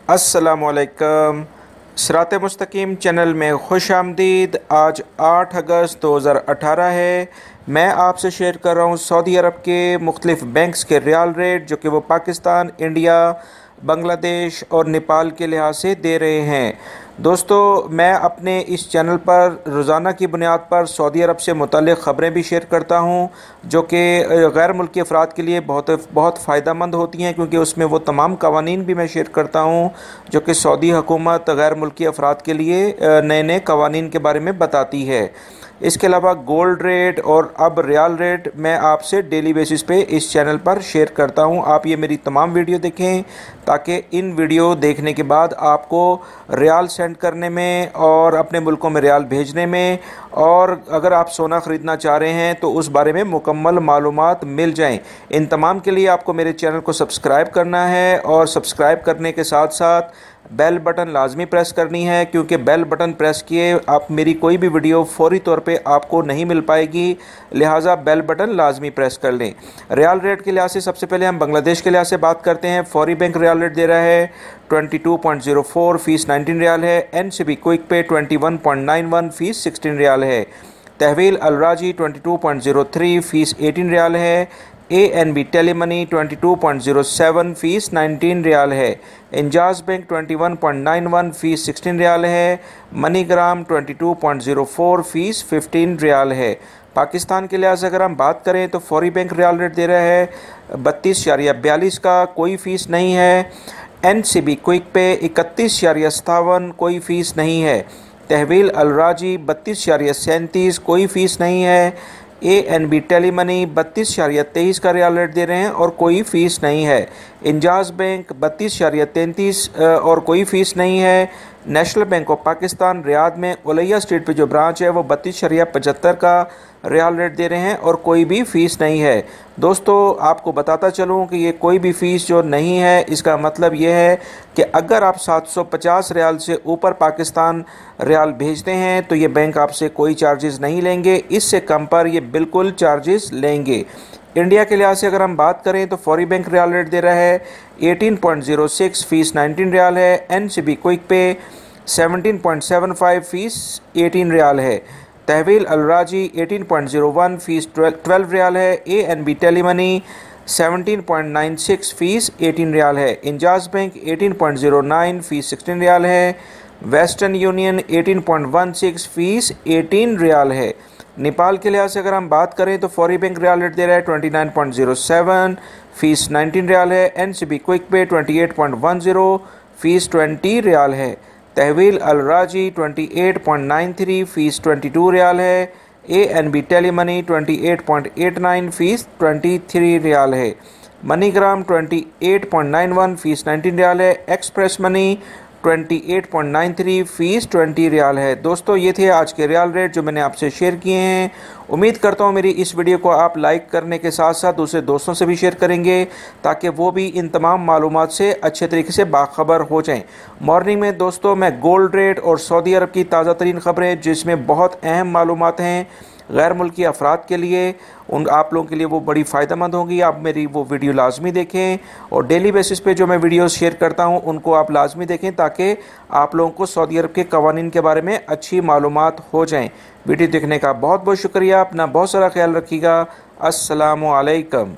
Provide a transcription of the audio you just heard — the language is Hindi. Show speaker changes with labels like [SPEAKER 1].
[SPEAKER 1] अस्सलामुअलैकुम। सिरात मुस्तकीम चैनल में खुश आमदीद। आज 8 अगस्त 2018 है। मैं आपसे शेयर कर रहा हूँ सऊदी अरब के मुख्तलिफ बैंक्स के रियाल रेट, जो कि वो पाकिस्तान, इंडिया, बांग्लादेश और नेपाल के लिहाज से दे रहे हैं। दोस्तों, मैं अपने इस चैनल पर रोज़ाना की बुनियाद पर सऊदी अरब से मुतल्लिक़ ख़बरें भी शेयर करता हूं, जो कि गैर मुल्की अफराद के लिए बहुत फ़ायदेमंद होती हैं, क्योंकि उसमें वो तमाम कवानीन भी मैं शेयर करता हूं जो कि सऊदी हुकूमत गैर मुल्की अफराद के लिए नए नए कवानीन के बारे में बताती है। इसके अलावा गोल्ड रेट और अब रियाल रेट मैं आपसे डेली बेसिस पे इस चैनल पर शेयर करता हूं। आप ये मेरी तमाम वीडियो देखें, ताकि इन वीडियो देखने के बाद आपको रियाल सेंड करने में और अपने मुल्कों में रियाल भेजने में, और अगर आप सोना ख़रीदना चाह रहे हैं तो उस बारे में मुकम्मल मालूमात मिल जाएं। इन तमाम के लिए आपको मेरे चैनल को सब्सक्राइब करना है, और सब्सक्राइब करने के साथ साथ बेल बटन लाजमी प्रेस करनी है, क्योंकि बेल बटन प्रेस किए आप मेरी कोई भी वीडियो फौरी तौर पे आपको नहीं मिल पाएगी। लिहाजा बेल बटन लाजमी प्रेस कर लें। रियाल रेट के लिहाज से सबसे पहले हम बांग्लादेश के लिहाज से बात करते हैं। फौरी बैंक रियाल रेट दे रहा है 22.04, फ़ीस 19 रियाल है। NCB क्विक पे 21.91, फ़ीस 16 रियाल है। तहवील अलराजी 22.03, फ़ीस 18 रियाल है। ANB टेलीमनी 22.07, फ़ीस 19 रियाल है। इंजाज बैंक 21.91, फ़ीस 16 रियाल है। मनीग्राम 22.04, फ़ीस 15 रियाल है। पाकिस्तान के लिहाज से अगर हम बात करें तो फौरी बैंक रियाल रेट दे रहा है 32.42 का, कोई फ़ीस नहीं है। NCB क्विक पे 31.57, कोई फ़ीस नहीं है। तहवील अलराजी 32.37, कोई फ़ीस नहीं है। ANB टेलीमनी 32.23 का रियाल रेट दे रहे हैं और कोई फ़ीस नहीं है। इंजाज बैंक 32.33 और कोई फ़ीस नहीं है। National bank of Pakistan Riyadh में उलैया स्ट्रीट पे जो ब्रांच है वो 32.75 का रियाल रेट दे रहे हैं और कोई भी फ़ीस नहीं है। दोस्तों, आपको बताता चलूँ कि ये कोई भी फ़ीस जो नहीं है, इसका मतलब ये है कि अगर आप 750 रियाल से ऊपर पाकिस्तान रियाल भेजते हैं तो ये बैंक आपसे कोई चार्जेस नहीं लेंगे। इससे कम पर ये बिल्कुल चार्जेस लेंगे। इंडिया के लिहाज से अगर हम बात करें तो फौरी बैंक रियाल रेट दे रहा है 18.06, फ़ीस 19 रियाल है। NCB क्विक पे 17.75, फ़ीस 18 रियाल है। तहवील अलराजी 18.01, फ़ीस 12 रियाल है। ANB टेलीमनी 17.96, फ़ीस 18 रियाल है। इंजाज बैंक 18.09, फ़ीस 16 रियाल है। वेस्टर्न यूनियन 18.16, फ़ीस 18 रियाल है। नेपाल के लिहाज से अगर हम बात करें तो फौरी बैंक रियाल रेट दे रहा है 29.07, फ़ीस 19 रियाल है। NCB क्विक पे 28.10, फ़ीस 20 रियाल है। तहवील अलराजी 28.93, फ़ीस 22 रियाल है। ANB टेलीमनी 28.89, फ़ीस 23 रियाल है। मनीग्राम 28.91, फ़ीस 19 रियाल है। एक्सप्रेस मनी 28.93, फ़ीस 20 रियाल है। दोस्तों, ये थे आज के रियाल रेट जो मैंने आपसे शेयर किए हैं। उम्मीद करता हूँ मेरी इस वीडियो को आप लाइक करने के साथ साथ दूसरे दोस्तों से भी शेयर करेंगे, ताकि वो भी इन तमाम मालूमात से अच्छे तरीके से बाखबर हो जाएं। मॉर्निंग में दोस्तों मैं गोल्ड रेट और सऊदी अरब की ताज़ा तरीन ख़बरें, जिसमें बहुत अहम मालूमात हैं गैर मुल्की अफराद के लिए, उन आप लोगों के लिए वो बड़ी फ़ायदेमंद होंगी। आप मेरी वो वीडियो लाजमी देखें, और डेली बेसिस पे जो मैं वीडियोस शेयर करता हूं उनको आप लाजमी देखें, ताकि आप लोगों को सऊदी अरब के कवानीन के बारे में अच्छी मालूमात हो जाएं। वीडियो देखने का बहुत बहुत शुक्रिया। अपना बहुत सारा ख्याल रखिएगा। अस्सलामु अलैकुम।